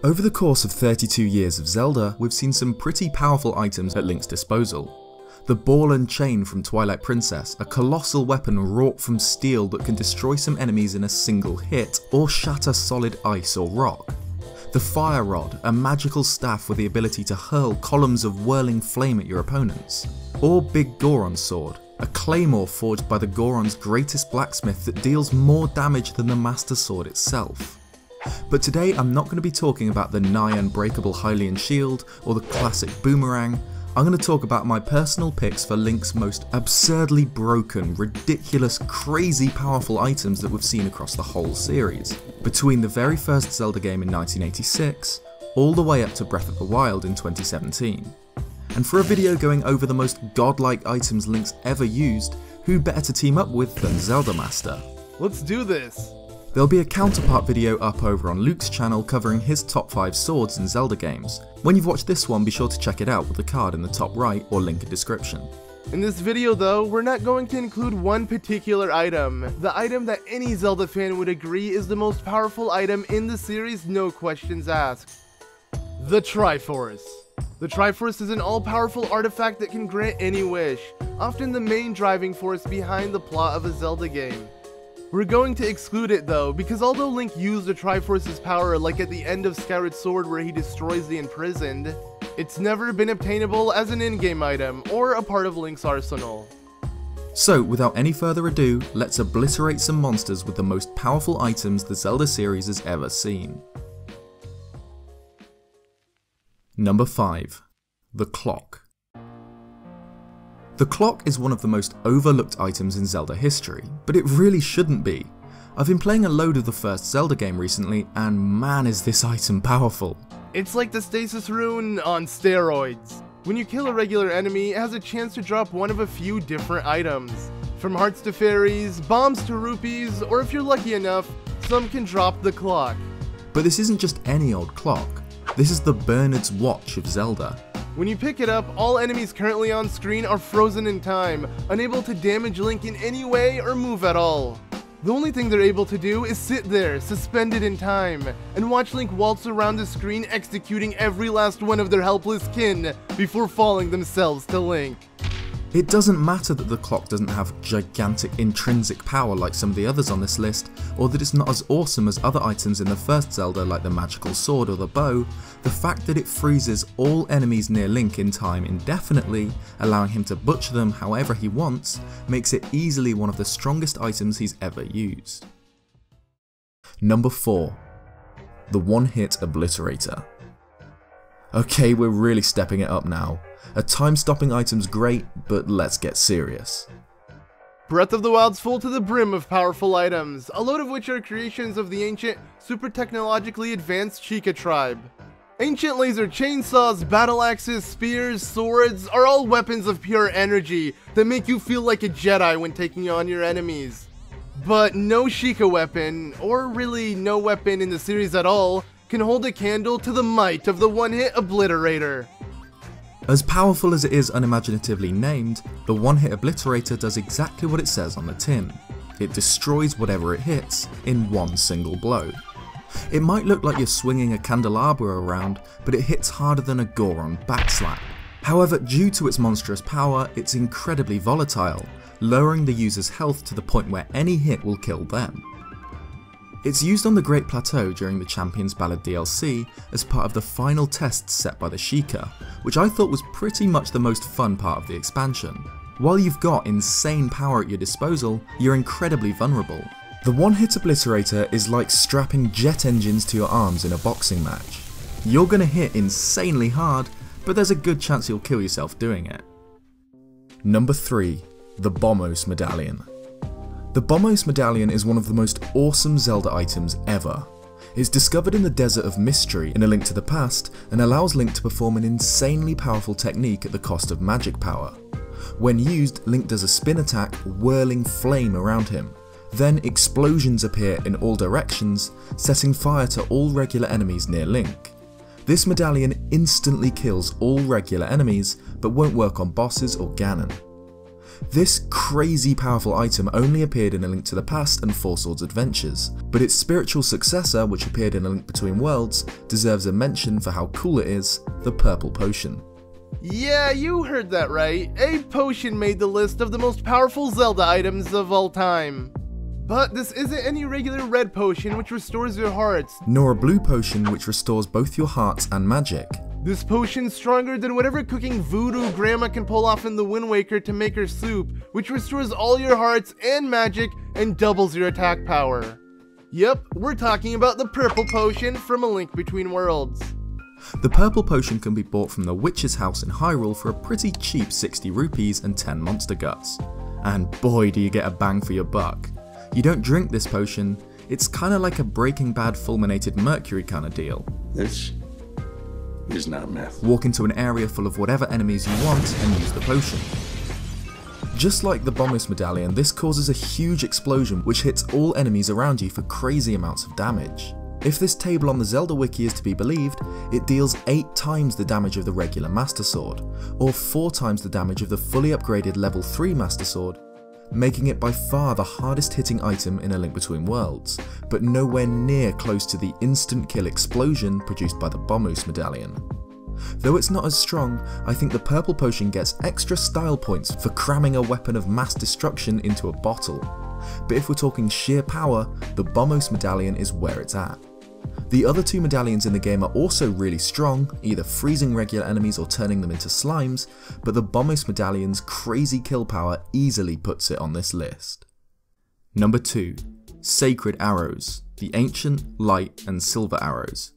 Over the course of 32 years of Zelda, we've seen some pretty powerful items at Link's disposal. The Ball and Chain from Twilight Princess, a colossal weapon wrought from steel that can destroy some enemies in a single hit, or shatter solid ice or rock. The Fire Rod, a magical staff with the ability to hurl columns of whirling flame at your opponents. Or Big Goron's Sword, a claymore forged by the Goron's greatest blacksmith that deals more damage than the Master Sword itself. But today I'm not going to be talking about the nigh unbreakable Hylian shield or the classic boomerang. I'm going to talk about my personal picks for Link's most absurdly broken, ridiculous, crazy powerful items that we've seen across the whole series, between the very first Zelda game in 1986 all the way up to Breath of the Wild in 2017. And for a video going over the most godlike items Link's ever used, who better to team up with than ZeldaMaster? Let's do this! There'll be a counterpart video up over on Luke's channel covering his top 5 swords in Zelda games. When you've watched this one, be sure to check it out with the card in the top right or link in description. In this video though, we're not going to include one particular item. The item that any Zelda fan would agree is the most powerful item in the series, no questions asked. The Triforce. The Triforce is an all-powerful artifact that can grant any wish, often the main driving force behind the plot of a Zelda game. We're going to exclude it though, because although Link used the Triforce's power like at the end of Skyward Sword where he destroys the imprisoned, it's never been obtainable as an in-game item, or a part of Link's arsenal. So without any further ado, let's obliterate some monsters with the most powerful items the Zelda series has ever seen. Number 5. The Clock. The clock is one of the most overlooked items in Zelda history, but it really shouldn't be. I've been playing a load of the first Zelda game recently, and man is this item powerful. It's like the stasis rune on steroids. When you kill a regular enemy, it has a chance to drop one of a few different items. From hearts to fairies, bombs to rupees, or if you're lucky enough, some can drop the clock. But this isn't just any old clock. This is the Bernard's Watch of Zelda. When you pick it up, all enemies currently on screen are frozen in time, unable to damage Link in any way or move at all. The only thing they're able to do is sit there, suspended in time, and watch Link waltz around the screen executing every last one of their helpless kin before falling themselves to Link. It doesn't matter that the clock doesn't have gigantic intrinsic power like some of the others on this list, or that it's not as awesome as other items in the first Zelda like the magical sword or the bow. The fact that it freezes all enemies near Link in time indefinitely, allowing him to butcher them however he wants, makes it easily one of the strongest items he's ever used. Number 4. The One-Hit Obliterator. Okay, we're really stepping it up now. A time-stopping item's great, but let's get serious. Breath of the Wild's full to the brim of powerful items, a load of which are creations of the ancient, super technologically advanced Sheikah tribe. Ancient laser chainsaws, battle axes, spears, swords are all weapons of pure energy that make you feel like a Jedi when taking on your enemies. But no Sheikah weapon, or really no weapon in the series at all, can hold a candle to the might of the One-Hit Obliterator. As powerful as it is unimaginatively named, the One-Hit Obliterator does exactly what it says on the tin. It destroys whatever it hits in one single blow. It might look like you're swinging a candelabra around, but it hits harder than a Goron backslap. However, due to its monstrous power, it's incredibly volatile, lowering the user's health to the point where any hit will kill them. It's used on the Great Plateau during the Champion's Ballad DLC as part of the final tests set by the Sheikah, which I thought was pretty much the most fun part of the expansion. While you've got insane power at your disposal, you're incredibly vulnerable. The One-Hit Obliterator is like strapping jet engines to your arms in a boxing match. You're gonna hit insanely hard, but there's a good chance you'll kill yourself doing it. Number 3. The Bombos Medallion. The Bombos Medallion is one of the most awesome Zelda items ever. It's discovered in the Desert of Mystery in A Link to the Past and allows Link to perform an insanely powerful technique at the cost of magic power. When used, Link does a spin attack, whirling flame around him. Then explosions appear in all directions, setting fire to all regular enemies near Link. This medallion instantly kills all regular enemies, but won't work on bosses or Ganon. This crazy powerful item only appeared in A Link to the Past and Four Swords Adventures, but its spiritual successor, which appeared in A Link Between Worlds, deserves a mention for how cool it is, the Purple Potion. Yeah, you heard that right. A potion made the list of the most powerful Zelda items of all time. But this isn't any regular red potion which restores your hearts, nor a blue potion which restores both your hearts and magic. This potion's stronger than whatever cooking voodoo grandma can pull off in the Wind Waker to make her soup, which restores all your hearts and magic and doubles your attack power. Yep, we're talking about the Purple Potion from A Link Between Worlds. The Purple Potion can be bought from the Witch's House in Hyrule for a pretty cheap 60 rupees and 10 monster guts. And boy do you get a bang for your buck. You don't drink this potion, it's kinda like a Breaking Bad fulminated mercury kinda deal. This is not meth. Walk into an area full of whatever enemies you want and use the potion. Just like the Bombus Medallion, this causes a huge explosion which hits all enemies around you for crazy amounts of damage. If this table on the Zelda wiki is to be believed, it deals 8 times the damage of the regular Master Sword, or 4 times the damage of the fully upgraded level 3 Master Sword, making it by far the hardest hitting item in A Link Between Worlds, but nowhere near close to the instant kill explosion produced by the Bombus Medallion. Though it's not as strong, I think the Purple Potion gets extra style points for cramming a weapon of mass destruction into a bottle. But if we're talking sheer power, the Bombus Medallion is where it's at. The other 2 medallions in the game are also really strong, either freezing regular enemies or turning them into slimes, but the Bombus Medallion's crazy kill power easily puts it on this list. Number 2. Sacred Arrows, the Ancient, Light and Silver Arrows.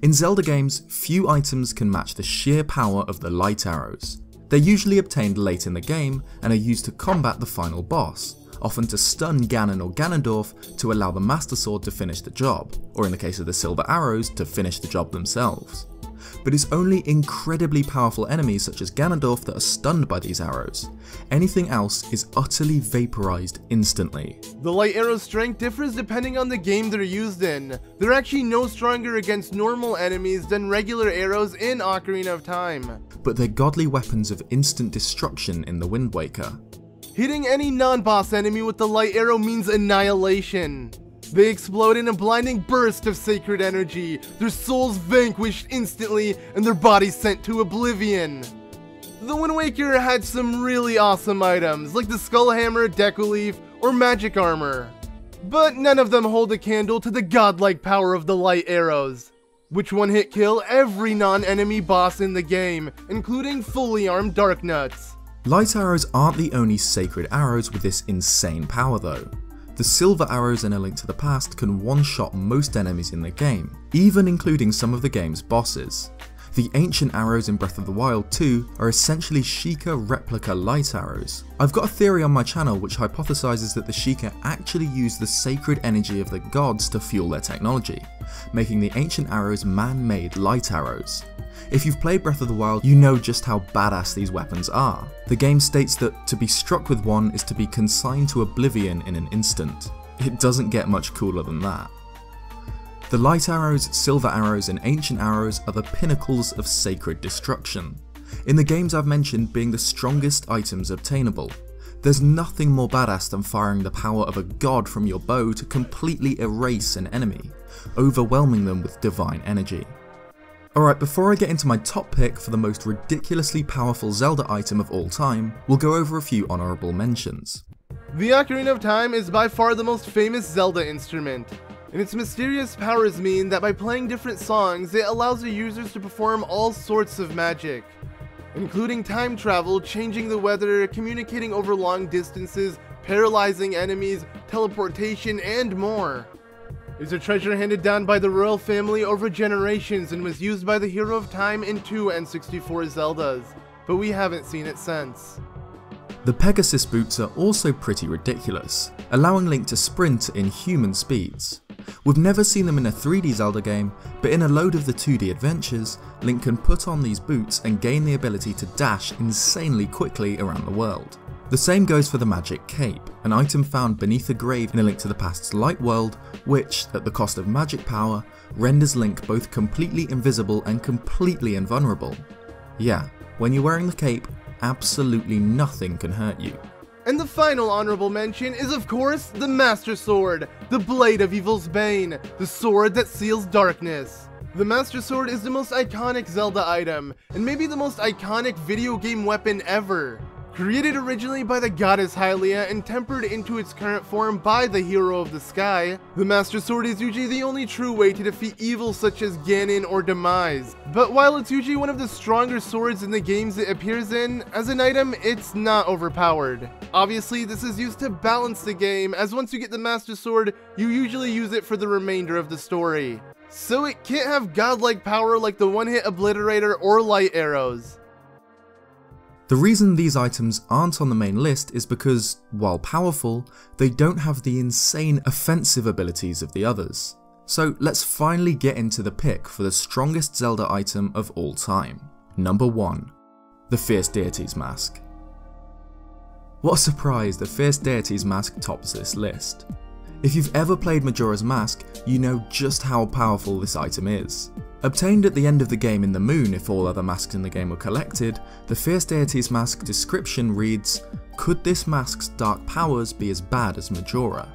In Zelda games, few items can match the sheer power of the light arrows. They're usually obtained late in the game and are used to combat the final boss, often to stun Ganon or Ganondorf to allow the Master Sword to finish the job, or in the case of the Silver Arrows, to finish the job themselves. But it's only incredibly powerful enemies such as Ganondorf that are stunned by these arrows. Anything else is utterly vaporized instantly. The light arrow's strength differs depending on the game they're used in. They're actually no stronger against normal enemies than regular arrows in Ocarina of Time. But they're godly weapons of instant destruction in the Wind Waker. Hitting any non-boss enemy with the light arrow means annihilation. They explode in a blinding burst of sacred energy, their souls vanquished instantly, and their bodies sent to oblivion. The Wind Waker had some really awesome items, like the Skull Hammer, Deku Leaf, or Magic Armor. But none of them hold a candle to the godlike power of the light arrows, which one-hit kill every non-enemy boss in the game, including fully armed Darknuts. Light arrows aren't the only sacred arrows with this insane power though. The Silver Arrows in A Link to the Past can one-shot most enemies in the game, even including some of the game's bosses. The Ancient Arrows in Breath of the Wild 2 are essentially Sheikah replica light arrows. I've got a theory on my channel which hypothesizes that the Sheikah actually use the sacred energy of the gods to fuel their technology, making the Ancient Arrows man-made light arrows. If you've played Breath of the Wild, you know just how badass these weapons are. The game states that to be struck with one is to be consigned to oblivion in an instant. It doesn't get much cooler than that. The Light Arrows, Silver Arrows and Ancient Arrows are the pinnacles of sacred destruction, in the games I've mentioned being the strongest items obtainable. There's nothing more badass than firing the power of a god from your bow to completely erase an enemy, overwhelming them with divine energy. Alright, before I get into my top pick for the most ridiculously powerful Zelda item of all time, we'll go over a few honourable mentions. The Ocarina of Time is by far the most famous Zelda instrument, and its mysterious powers mean that by playing different songs, it allows the users to perform all sorts of magic, including time travel, changing the weather, communicating over long distances, paralyzing enemies, teleportation, and more. It's a treasure handed down by the royal family over generations and was used by the Hero of Time in 2 N64 Zeldas, but we haven't seen it since. The Pegasus boots are also pretty ridiculous, allowing Link to sprint at inhuman speeds. We've never seen them in a 3D Zelda game, but in a load of the 2D adventures, Link can put on these boots and gain the ability to dash insanely quickly around the world. The same goes for the Magic Cape, an item found beneath a grave in A Link to the Past's Light World, which, at the cost of magic power, renders Link both completely invisible and completely invulnerable. Yeah, when you're wearing the cape, absolutely nothing can hurt you. And the final honorable mention is of course the Master Sword, the Blade of Evil's Bane, the sword that seals darkness. The Master Sword is the most iconic Zelda item, and maybe the most iconic video game weapon ever. Created originally by the goddess Hylia and tempered into its current form by the Hero of the Sky, the Master Sword is usually the only true way to defeat evil such as Ganon or Demise. But while it's usually one of the stronger swords in the games it appears in, as an item, it's not overpowered. Obviously, this is used to balance the game, as once you get the Master Sword, you usually use it for the remainder of the story. So it can't have godlike power like the one-hit obliterator or light arrows. The reason these items aren't on the main list is because, while powerful, they don't have the insane offensive abilities of the others. So let's finally get into the pick for the strongest Zelda item of all time. Number 1. The Fierce Deity's Mask. What a surprise, the Fierce Deity's Mask tops this list. If you've ever played Majora's Mask, you know just how powerful this item is. Obtained at the end of the game in the moon if all other masks in the game were collected, the Fierce Deity's Mask description reads, "Could this mask's dark powers be as bad as Majora?"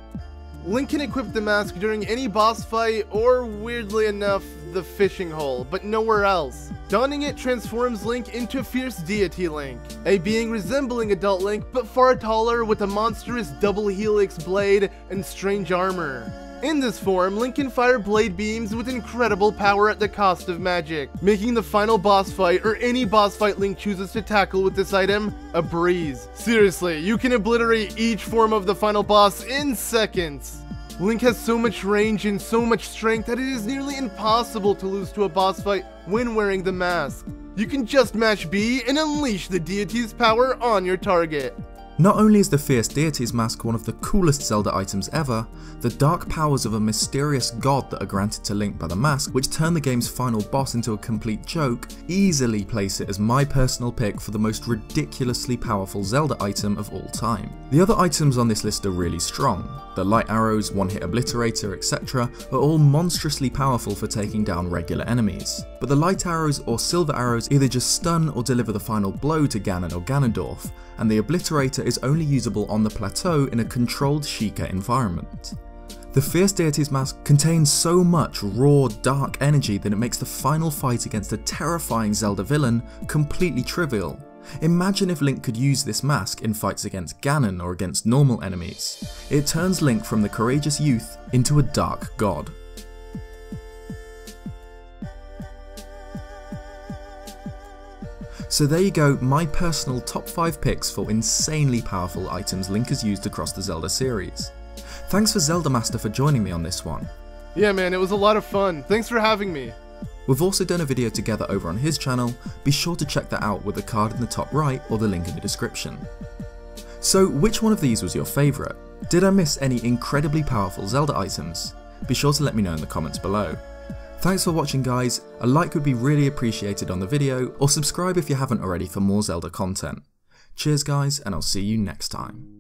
Link can equip the mask during any boss fight or, weirdly enough, the fishing hole, but nowhere else. Donning it transforms Link into Fierce Deity Link, a being resembling adult Link but far taller with a monstrous double helix blade and strange armor. In this form, Link can fire blade beams with incredible power at the cost of magic, making the final boss fight or any boss fight Link chooses to tackle with this item a breeze. Seriously, you can obliterate each form of the final boss in seconds. Link has so much range and so much strength that it is nearly impossible to lose to a boss fight when wearing the mask. You can just mash B and unleash the deity's power on your target. Not only is the Fierce Deity's Mask one of the coolest Zelda items ever, the dark powers of a mysterious god that are granted to Link by the mask, which turn the game's final boss into a complete joke, easily place it as my personal pick for the most ridiculously powerful Zelda item of all time. The other items on this list are really strong. The light arrows, one-hit obliterator, etc. are all monstrously powerful for taking down regular enemies. But the light arrows or silver arrows either just stun or deliver the final blow to Ganon or Ganondorf, and the obliterator is only usable on the plateau in a controlled Sheikah environment. The Fierce Deity's Mask contains so much raw, dark energy that it makes the final fight against a terrifying Zelda villain completely trivial. Imagine if Link could use this mask in fights against Ganon or against normal enemies. It turns Link from the courageous youth into a dark god. So there you go, my personal top 5 picks for insanely powerful items Link has used across the Zelda series. Thanks for ZeldaMaster for joining me on this one. Yeah man, it was a lot of fun. Thanks for having me. We've also done a video together over on his channel, be sure to check that out with the card in the top right or the link in the description. So which one of these was your favourite? Did I miss any incredibly powerful Zelda items? Be sure to let me know in the comments below. Thanks for watching guys, a like would be really appreciated on the video, or subscribe if you haven't already for more Zelda content. Cheers guys, and I'll see you next time.